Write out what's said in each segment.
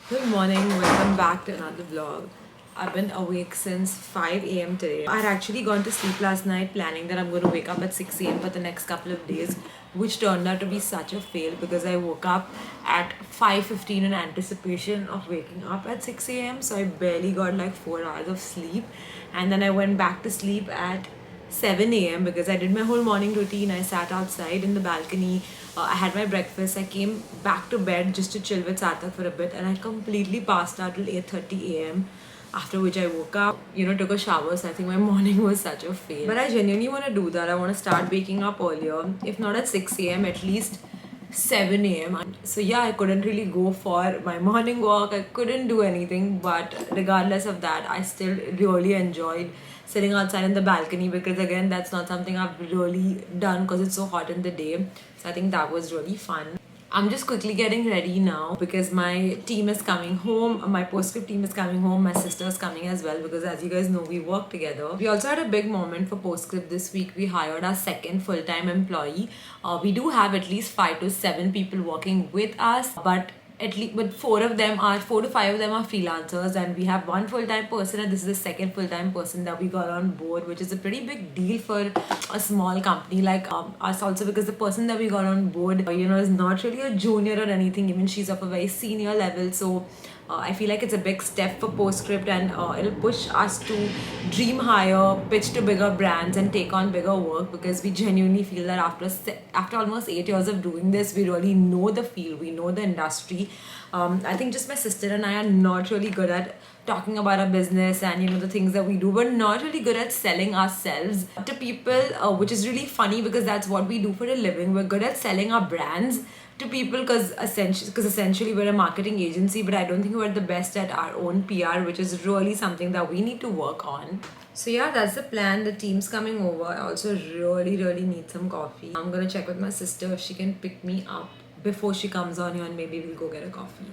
Good morning, welcome back to another vlog. I've been awake since 5 a.m. today. I'd actually gone to sleep last night planning that I'm going to wake up at 6 a.m. for the next couple of days, which turned out to be such a fail because I woke up at 5:15 in anticipation of waking up at 6 a.m. So I barely got like 4 hours of sleep, and then I went back to sleep at 7 a.m. because I did my whole morning routine. I sat outside in the balcony. I had my breakfast. I came back to bed just to chill with Sarthak for a bit, and I completely passed out till 8:30 a.m. After which I woke up, took a shower. So I think my morning was such a fail. But I genuinely want to do that. I want to start waking up earlier, if not at 6 a.m. at least 7 a.m. So yeah, I couldn't really go for my morning walk. I couldn't do anything, but regardless of that, I still really enjoyed sitting outside in the balcony because again, that's not something I've really done because it's so hot in the day. So I think that was really fun. I'm just quickly getting ready now because my team is coming home. My Postscript team is coming home. My sister is coming as well because, as you guys know, we work together. We also had a big moment for Postscript this week. We hired our second full-time employee. We do have at least 5 to 7 people working with us, but at least but 4 to 5 of them are freelancers, and we have one full-time person, and this is the second full-time person that we got on board, which is a pretty big deal for a small company like us also, because the person that we got on board is not really a junior or anything. Even she's of a very senior level, so I feel like it's a big step for Postscript, and it'll push us to dream higher, pitch to bigger brands, and take on bigger work because we genuinely feel that after almost 8 years of doing this, we really know the field, we know the industry. I think just my sister and I are not really good at talking about our business and the things that we do. We're not really good at selling ourselves to people, which is really funny because that's what we do for a living. We're good at selling our brands to people because essentially we're a marketing agency, but I don't think we're the best at our own PR, which is really something that we need to work on. So yeah, that's the plan. The team's coming over. I also really need some coffee. I'm gonna check with my sister if she can pick me up before she comes on here, and maybe we'll go get a coffee.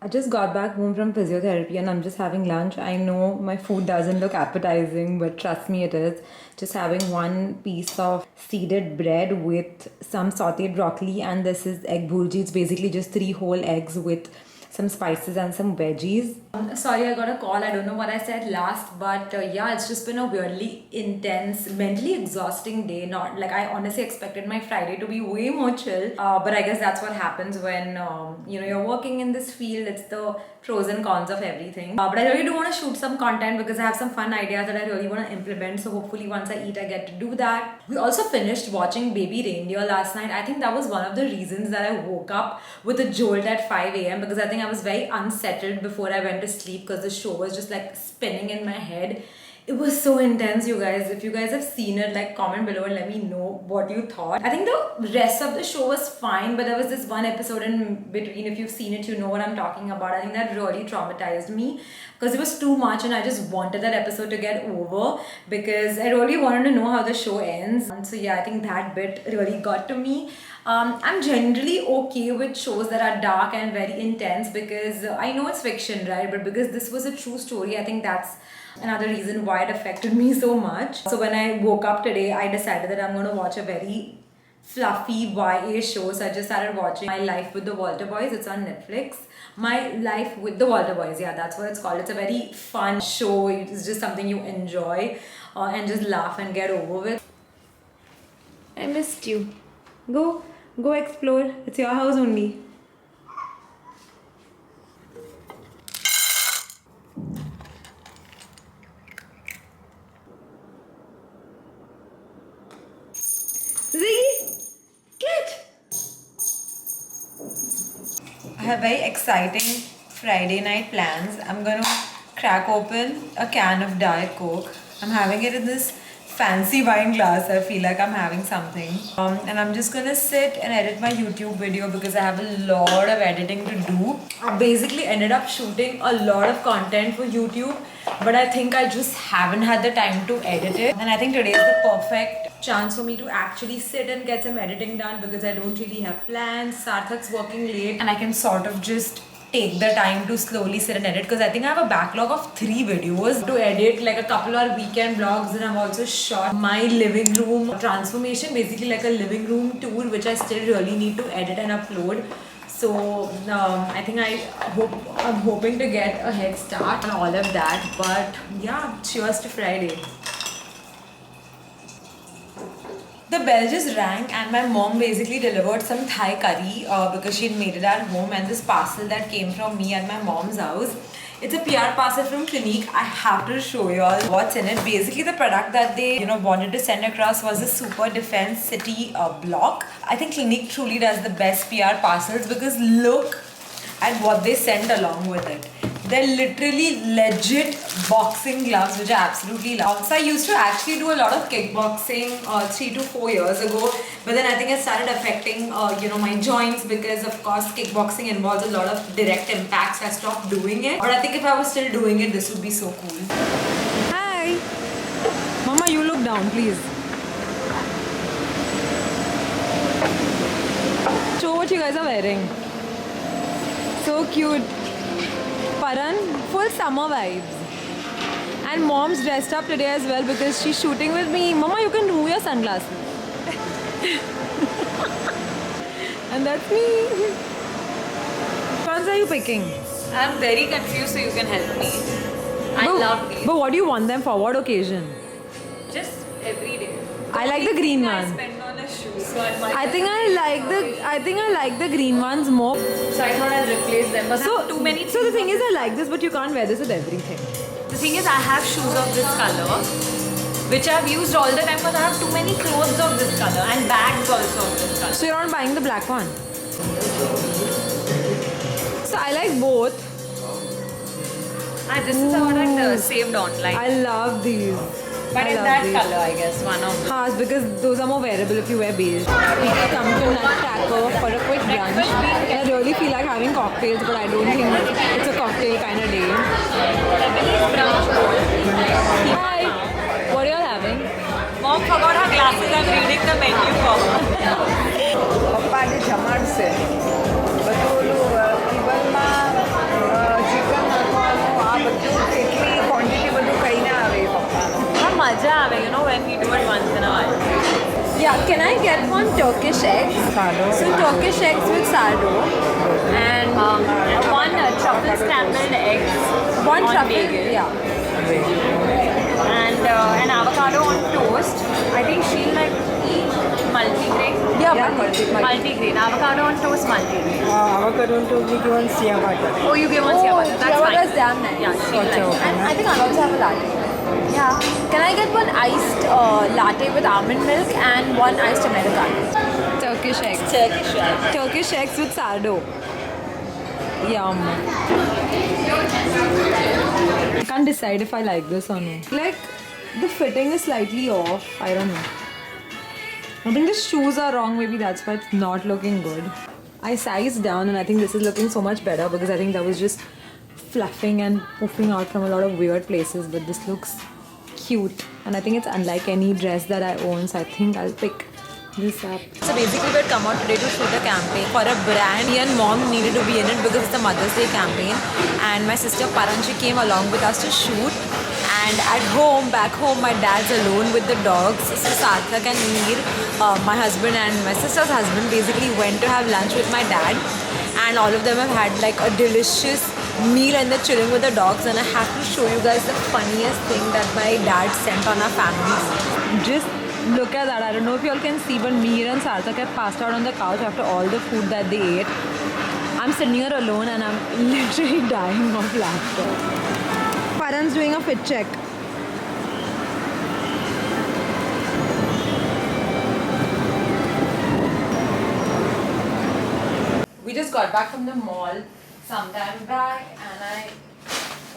I just got back home from physiotherapy and I'm just having lunch. I know my food doesn't look appetizing, but trust me, it is. Just having one piece of seeded bread with some sauteed broccoli, and this is egg bhurji. It's basically just 3 whole eggs with some spices and some veggies. Sorry, I got a call. I don't know what I said last, but yeah, it's just been a weirdly intense, mentally exhausting day. Not like I honestly expected my Friday to be way more chill, but I guess that's what happens when you're working in this field. It's the pros and cons of everything. But I really do want to shoot some content because I have some fun ideas that I really want to implement. So hopefully, once I eat, I get to do that. We also finished watching Baby Reindeer last night. I think that was one of the reasons that I woke up with a jolt at 5 a.m. because I think I was very unsettled before I went to sleep because the show was just like spinning in my head. It was so intense, you guys. If you guys have seen it, like, comment below and let me know what you thought. I think the rest of the show was fine, but there was this one episode in between. If you've seen it, you know what I'm talking about. I think that really traumatized me because it was too much and I just wanted that episode to get over because I really wanted to know how the show ends. So yeah, I think that bit really got to me. I'm generally okay with shows that are dark and very intense because I know it's fiction, right? But because this was a true story, I think that's another reason why it affected me so much. So when I woke up today, I decided that I'm going to watch a very fluffy YA show. So I just started watching My Life with the Walter Boys. It's on Netflix. My Life with the Walter Boys. Yeah, that's what it's called. It's a very fun show. It's just something you enjoy and just laugh and get over with. I missed you. Go explore. It's your house only. Ziggy, get! I have very exciting Friday night plans. I'm gonna crack open a can of Diet Coke. I'm having it in this fancy wine glass. I feel like I'm having something. And I'm just gonna sit and edit my YouTube video because I have a lot of editing to do. I basically ended up shooting a lot of content for YouTube, but I think I just haven't had the time to edit it. And I think today is the perfect chance for me to actually sit and get some editing done because I don't really have plans. Sarthak's working late and I can sort of just take the time to slowly sit and edit because I think I have a backlog of 3 videos to edit, like a couple are weekend vlogs, and I've also shot my living room transformation, basically like a living room tour, which I still really need to edit and upload. So I think I'm hoping to get a head start on all of that. But yeah, cheers to Friday. The bell just rang and my mom basically delivered some Thai curry because she'd made it at home, and this parcel that came from me at my mom's house. It's a PR parcel from Clinique. I have to show you all what's in it. Basically, the product that they wanted to send across was a Super Defense City block. I think Clinique truly does the best PR parcels because look at what they sent along with it. They're literally legit boxing gloves, which I absolutely love. So I used to actually do a lot of kickboxing 3 to 4 years ago, but then I think it started affecting my joints because of course kickboxing involves a lot of direct impacts. So I stopped doing it. But I think if I was still doing it, this would be so cool. Hi, Mama, you look down, please. Show what you guys are wearing. So cute. Paran, full summer vibes. And mom's dressed up today as well because she's shooting with me. Mama, you can remove your sunglasses. And that's me. Which ones are you picking? I'm very confused, so you can help me. I love these. But what do you want them for? What occasion? Just every day. I like the green I one. spend on a shoe, so I I think I like the green ones more. So I thought I'd replace them. But I have too many. So the thing is, I like this, but you can't wear this with everything. The thing is, I have shoes of this color, which I've used all the time, but I have too many clothes of this color and bags also of this color. So you're not buying the black one? So I like both. This is what I saved online. I love these. But I in love that these. color, I guess, one of them. Yes, because those are more wearable if you wear beige. We come to Nutcracker for a quick brunch. And I really feel like having cocktails, but I don't think it's a cocktail kind of day. Hi. What are you all having? Mom forgot her glasses. I'm reading the menu for her. પપ્પાને જમાડશે બધું ઓલું ટીબલમાં chicken નાખવાનું આ બધું કેટલી quantity બધું કહીને આવે એ પપ્પાનો How મજા આવે, when we do it once in a while. Yeah, can I get one Turkish eggs? So Turkish eggs with sourdough. And One truffle scrambled eggs one on truffle. bagel. Yeah. And an avocado on toast. I think she'll like multigrain. Yeah, Multigrain. Avocado on toast, multigrain. అవకరుంటూ మీకు సియాబాట Oh, you give us yabata. That's Ciabatta fine. is damn nice. Yeah, she'll like it. And I think I'll also have a latte. Yeah. Can I get one iced latte with almond milk and one iced Americano? Turkish eggs. Turkish egg. Turkish eggs with sourdough. Yum. I can't decide if I like this or not. Like, the fitting is slightly off. I don't know. I think the shoes are wrong. Maybe that's why it's not looking good. I sized down and I think this is looking so much better because I think that was just fluffing and poofing out from a lot of weird places. But this looks cute. And I think it's unlike any dress that I own. So I think I'll pick this up. So basically we'd come out today to shoot a campaign for a brand. Me and mom needed to be in it because it's a Mother's Day campaign. And my sister Paranchi came along with us to shoot. And at home, back home, my dad's alone with the dogs. So Sarthak and Neer, my husband and my sister's husband basically went to have lunch with my dad. And all of them have had like a delicious meal and they're chilling with the dogs. And I have to show you guys the funniest thing that my dad sent on our family. Just look at that. I don't know if you all can see, but Meer and Sarthak have passed out on the couch after all the food that they ate. I'm sitting here alone and I'm literally dying of laughter. Paran's doing a fit check. We just got back from the mall sometime back and I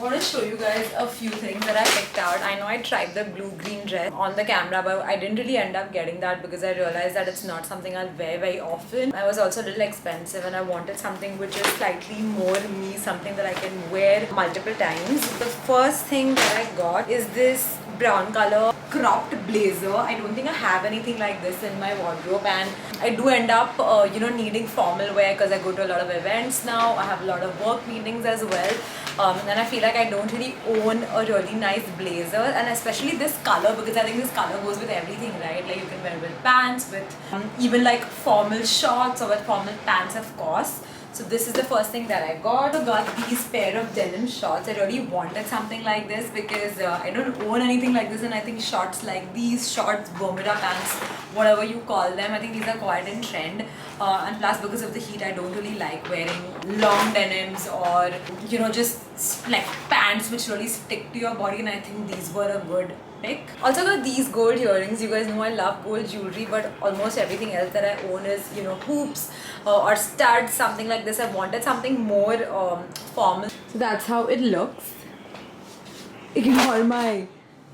want to show you guys a few things that I picked out. I know I tried the blue-green dress on the camera, but I didn't really end up getting that because I realized that it's not something I'll wear very often. I was also a little expensive and I wanted something which is slightly more me, something that I can wear multiple times. The first thing that I got is this brown color cropped blazer. I don't think I have anything like this in my wardrobe, and I do end up needing formal wear because I go to a lot of events now. I have a lot of work meetings as well, and I feel like I don't really own a really nice blazer, and especially this color, because I think this color goes with everything, right? Like you can wear with pants, with even like formal shorts, or with formal pants, of course. So this is the first thing that I got. I got these pair of denim shorts. I really wanted something like this because I don't own anything like this, and I think shorts like these, shorts, Bermuda pants, whatever you call them, I think these are quite in trend. And plus, because of the heat, I don't really like wearing long denims or just like pants which really stick to your body, and I think these were a good pick. Also got these gold earrings. You guys know I love gold jewelry, but almost everything else that I own is hoops or studs, something like this. I wanted something more formal. So that's how it looks. Ignore my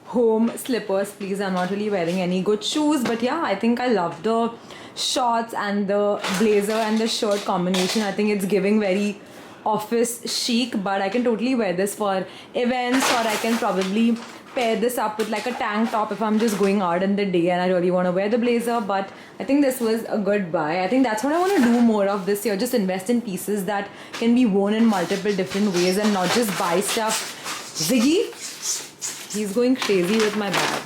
home slippers, please. I'm not really wearing any good shoes, but yeah, I think I love the shorts and the blazer and the shirt combination. I think it's giving very office chic, but I can totally wear this for events, or I can probably pair this up with like a tank top if I'm just going out in the day and I really want to wear the blazer. But I think this was a good buy. I think that's what I want to do more of this year, just invest in pieces that can be worn in multiple different ways and not just buy stuff. Ziggy, he's going crazy with my bag.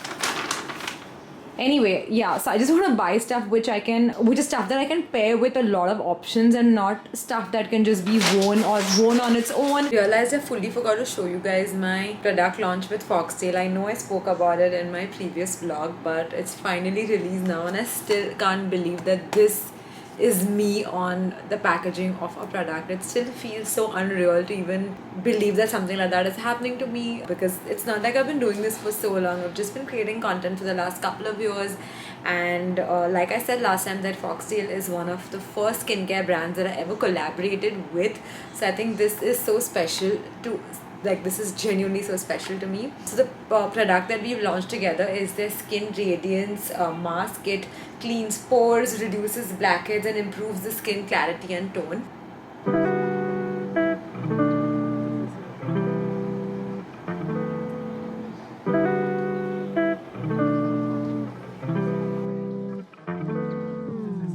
Anyway, yeah, so I just want to buy stuff which is stuff that I can pair with a lot of options, and not stuff that can just be worn on its own. Realized I fully forgot to show you guys my product launch with Foxtail. I know I spoke about it in my previous vlog, but it's finally released now, and I still can't believe that this is me on the packaging of a product. It still feels so unreal to even believe that something like that is happening to me, because it's not like I've been doing this for so long. I've just been creating content for the last couple of years, and like I said last time, that Foxtail is one of the first skincare brands that I ever collaborated with. So I think this is so special to this is genuinely so special to me. So the product that we've launched together is their Skin Radiance Mask. It cleans pores, reduces blackheads, and improves the skin clarity and tone.